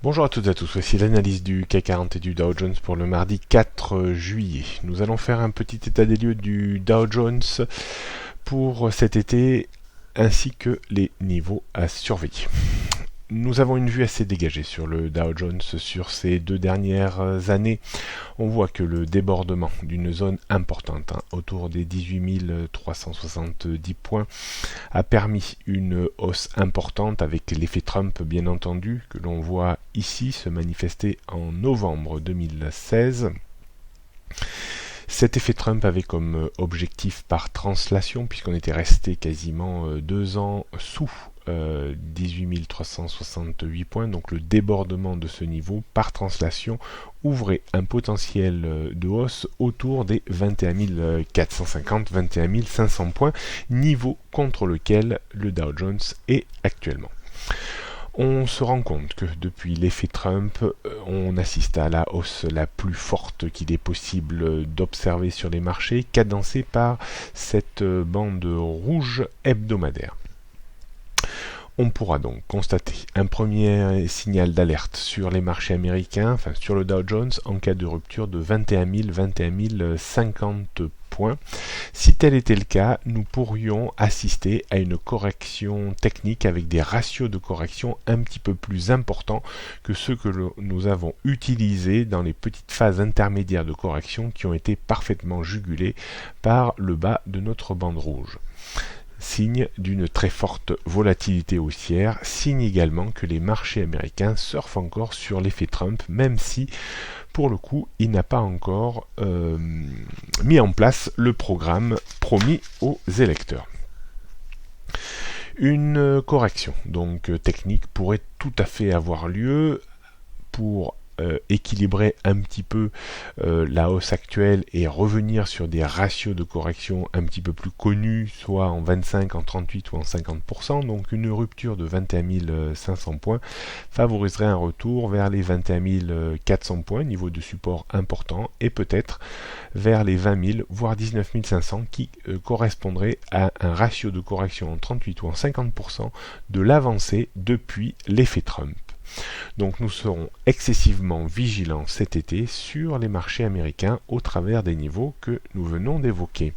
Bonjour à toutes et à tous, voici l'analyse du CAC 40 et du Dow Jones pour le mardi 4 juillet. Nous allons faire un petit état des lieux du Dow Jones pour cet été ainsi que les niveaux à surveiller. Nous avons une vue assez dégagée sur le Dow Jones sur ces 2 dernières années. On voit que le débordement d'une zone importante, autour des 18 370 points, a permis une hausse importante avec l'effet Trump bien entendu, que l'on voit ici se manifester en novembre 2016. Cet effet Trump avait comme objectif par translation, puisqu'on était resté quasiment 2 ans sous 18 368 points, donc le débordement de ce niveau par translation ouvrait un potentiel de hausse autour des 21 450, 21 500 points, niveau contre lequel le Dow Jones est actuellement. On se rend compte que depuis l'effet Trump, on assiste à la hausse la plus forte qu'il est possible d'observer sur les marchés, cadencée par cette bande rouge hebdomadaire. On pourra donc constater un premier signal d'alerte sur les marchés américains, enfin sur le Dow Jones, en cas de rupture de 21 050 points. Si tel était le cas, nous pourrions assister à une correction technique avec des ratios de correction un petit peu plus importants que ceux que nous avons utilisés dans les petites phases intermédiaires de correction qui ont été parfaitement jugulées par le bas de notre bande rouge. Signe d'une très forte volatilité haussière, signe également que les marchés américains surfent encore sur l'effet Trump, même si, pour le coup, il n'a pas encore mis en place le programme promis aux électeurs. Une correction donc technique pourrait tout à fait avoir lieu pour équilibrer un petit peu la hausse actuelle et revenir sur des ratios de correction un petit peu plus connus, soit en 25, en 38 ou en 50%. Donc une rupture de 21 500 points favoriserait un retour vers les 21 400 points, niveau de support important, et peut-être vers les 20 000, voire 19 500, qui correspondrait à un ratio de correction en 38 ou en 50% de l'avancée depuis l'effet Trump. Donc nous serons excessivement vigilants cet été sur les marchés américains au travers des niveaux que nous venons d'évoquer.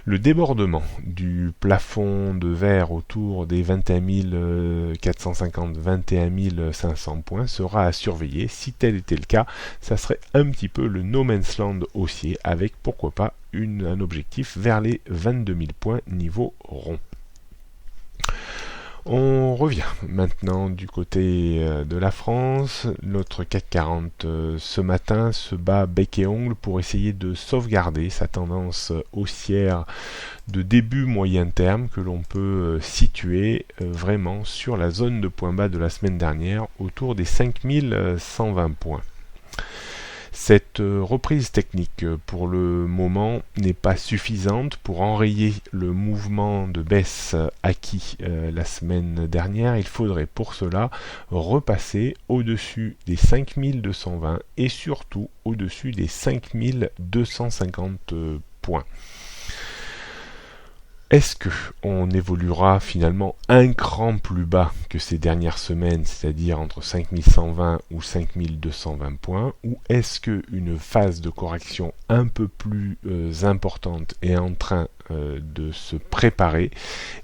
Le débordement du plafond de verre autour des 21 450, 21 500 points sera à surveiller. Si tel était le cas, ça serait un petit peu le no man's land haussier avec pourquoi pas un objectif vers les 22 000 points niveau rond. On revient maintenant du côté de la France. Notre CAC 40 ce matin se bat bec et ongle pour essayer de sauvegarder sa tendance haussière de début moyen terme que l'on peut situer vraiment sur la zone de point bas de la semaine dernière autour des 5120 points. Cette reprise technique pour le moment n'est pas suffisante pour enrayer le mouvement de baisse acquis la semaine dernière. Il faudrait pour cela repasser au-dessus des 5220 et surtout au-dessus des 5250 points. Est-ce qu'on évoluera finalement un cran plus bas que ces dernières semaines, c'est-à-dire entre 5120 ou 5220 points, ou est-ce qu'une phase de correction un peu plus importante est en train de se préparer?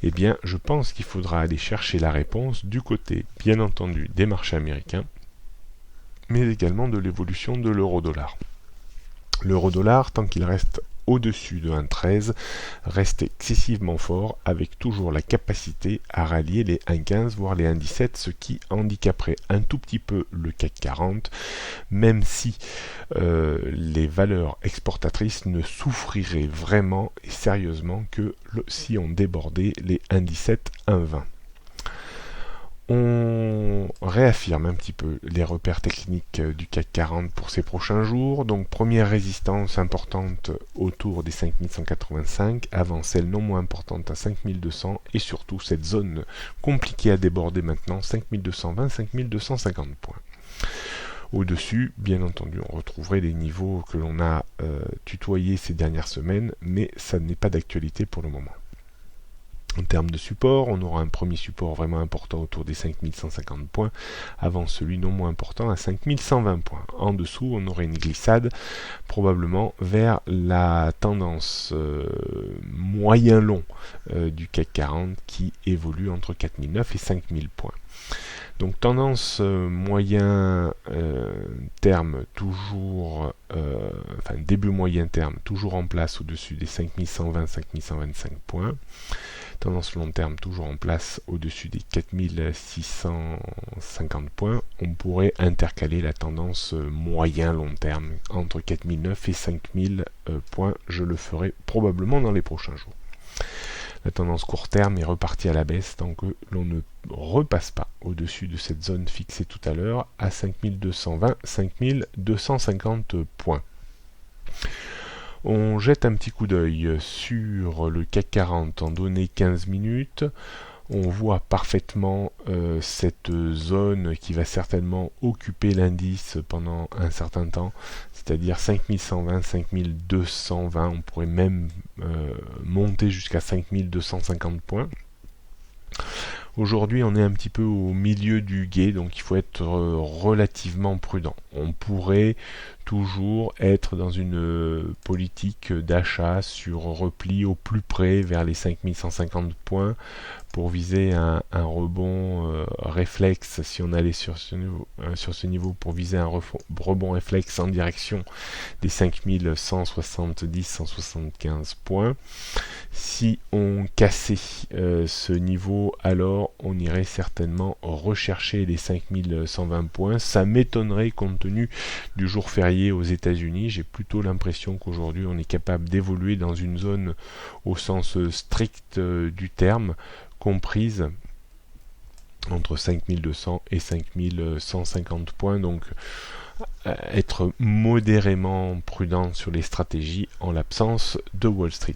Eh bien, je pense qu'il faudra aller chercher la réponse du côté, bien entendu, des marchés américains, mais également de l'évolution de l'euro-dollar. L'euro-dollar, tant qu'il reste au-dessus de 1,13 reste excessivement fort avec toujours la capacité à rallier les 1,15 voire les 1,17, ce qui handicaperait un tout petit peu le CAC 40, même si les valeurs exportatrices ne souffriraient vraiment et sérieusement que si on débordait les 1,17, 1,20. On réaffirme un petit peu les repères techniques du CAC 40 pour ces prochains jours. Donc première résistance importante autour des 5185, avant celle non moins importante à 5200 et surtout cette zone compliquée à déborder maintenant, 5220, 5250 points. Au-dessus, bien entendu, on retrouverait les niveaux que l'on a tutoyés ces dernières semaines, mais ça n'est pas d'actualité pour le moment. En termes de support, on aura un premier support vraiment important autour des 5150 points, avant celui non moins important à 5120 points. En dessous, on aurait une glissade, probablement vers la tendance moyen-long du CAC 40 qui évolue entre 4009 et 5000 points. Donc tendance moyen terme toujours, enfin début moyen terme toujours en place au-dessus des 5120-5125 points. Tendance long terme toujours en place au-dessus des 4650 points. On pourrait intercaler la tendance moyen long terme entre 4009 et 5000 points. Je le ferai probablement dans les prochains jours. La tendance court terme est repartie à la baisse tant que l'on ne repasse pas au-dessus de cette zone fixée tout à l'heure à 5220-5250 points. On jette un petit coup d'œil sur le CAC 40 en données 15 minutes. On voit parfaitement cette zone qui va certainement occuper l'indice pendant un certain temps, c'est-à-dire 5120, 5220, on pourrait même monter jusqu'à 5250 points. Aujourd'hui, on est un petit peu au milieu du gué, donc il faut être relativement prudent. On pourrait toujours être dans une politique d'achat sur repli au plus près vers les 5150 points pour viser un rebond réflexe si on allait sur ce niveau pour viser un rebond réflexe en direction des 5170-175 points. Si on cassait ce niveau, alors on irait certainement rechercher les 5120 points. Ça m'étonnerait compte tenu du jour férié aux États-Unis. J'ai plutôt l'impression qu'aujourd'hui on est capable d'évoluer dans une zone au sens strict du terme, comprise entre 5200 et 5150 points. Donc être modérément prudent sur les stratégies en l'absence de Wall Street.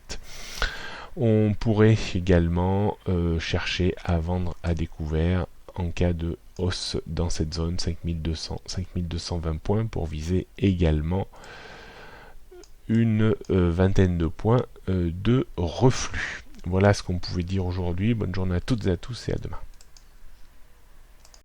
On pourrait également chercher à vendre à découvert en cas de hausse dans cette zone 5200-5220 points pour viser également une vingtaine de points de reflux. Voilà ce qu'on pouvait dire aujourd'hui. Bonne journée à toutes et à tous et à demain.